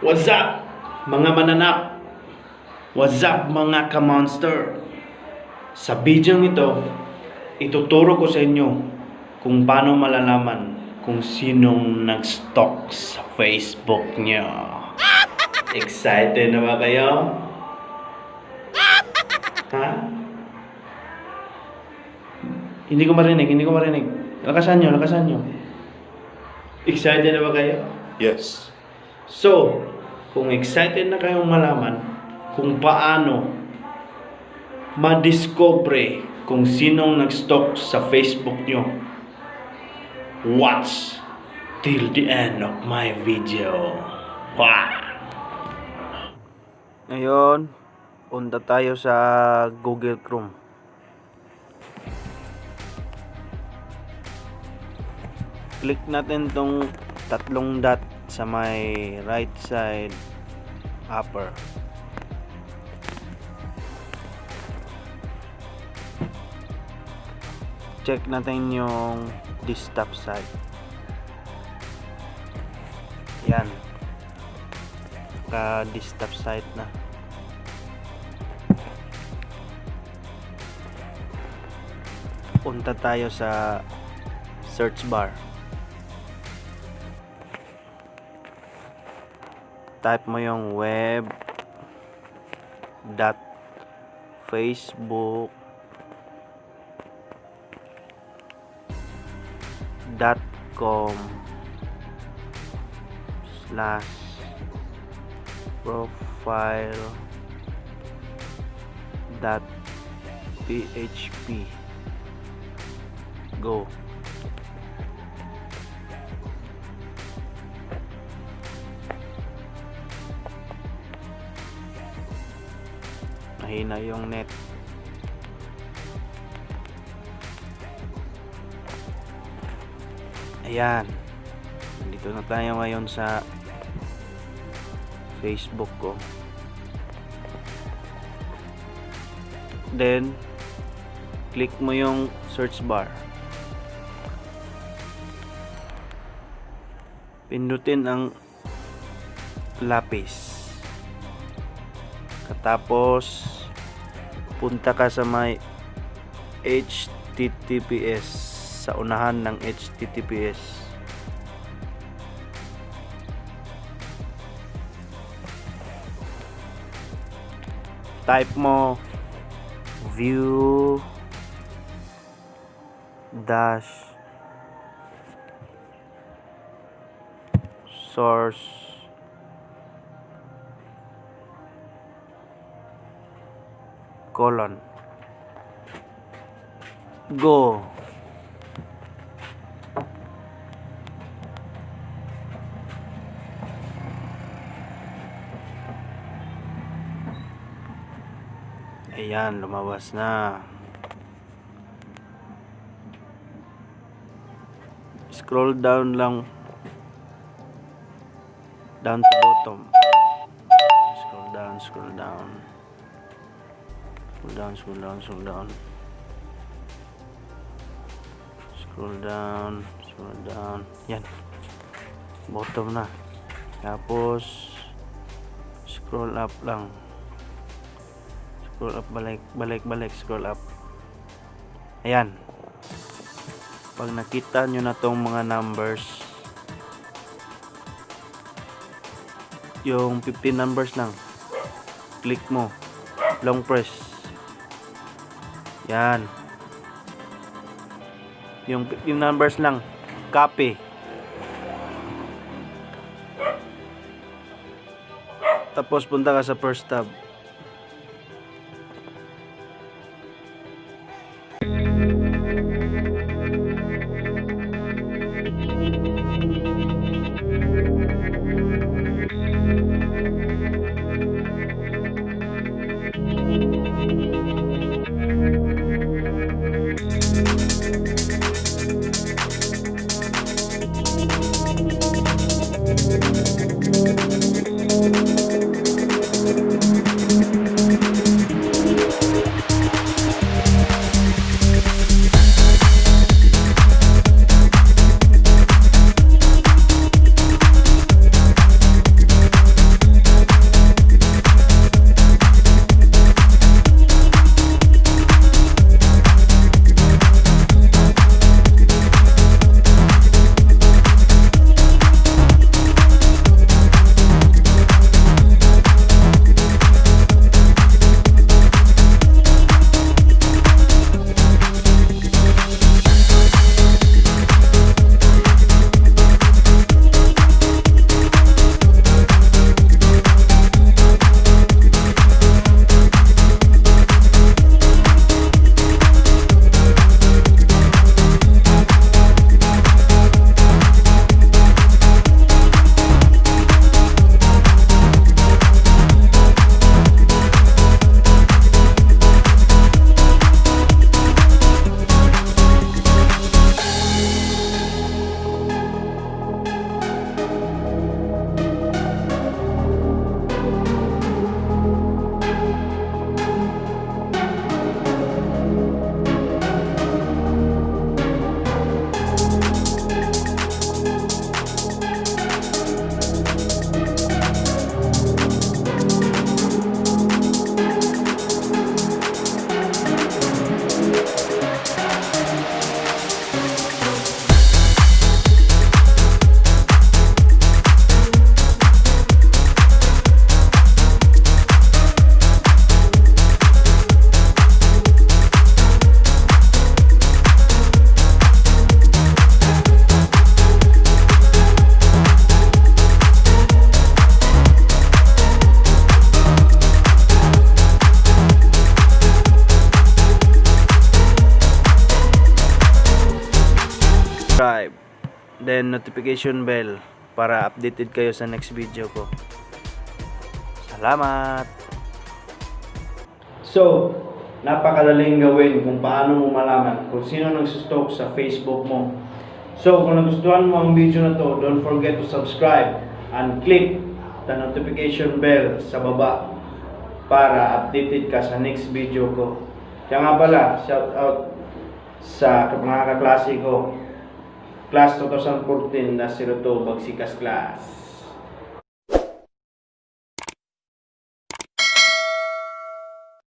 What's up, mga mananap? What's up, mga ka-monster? Sa video ito, ituturo ko sa inyo kung paano malalaman kung sinong nag-stalk sa Facebook nyo. Excited na ba kayo? Ha? Hindi ko marinig. Lakasan nyo. Excited na ba kayo? Yes. So, kung excited na kayong malaman kung paano madiscover kung sinong nag-stalk sa Facebook nyo, watch till the end of my video. Wow! Ngayon, punta tayo sa Google Chrome. Click natin tong tatlong dot sa may right side upper. Check natin yung desktop site. Yan. Desktop site na. Punta tayo sa search bar. Type mo yung web.facebook.com/profile.php. Go. Mahina yung net. Ayan. Nandito na tayo ngayon sa Facebook ko. Then, click mo yung search bar. Pindutin ang lapis. Tapos punta ka sa may HTTPS, sa unahan ng HTTPS. Type mo view dash source colon go. Ayan, lumabas na. Scroll down lang, down to bottom. Scroll down. Scroll down. Yan. Bottom na. Tapos scroll up lang. Scroll up, balik, scroll up. Ayan. Pag nakita nyo na tong mga numbers, yung 15 numbers lang, click mo, long press. Yan. Yung 15 numbers lang, copy. Tapos punta ka sa first tab. then notification bell para updated kayo sa next video ko. Salamat! So, napakadaling gawin kung paano mo malaman kung sino nagsustalk sa Facebook mo. So, kung nagustuhan mo ang video na to, don't forget to subscribe and click the notification bell sa baba para updated ka sa next video ko. Kaya nga pala, shout out sa mga kaklase ko, Class 2014 na 02 Bagsikas Class.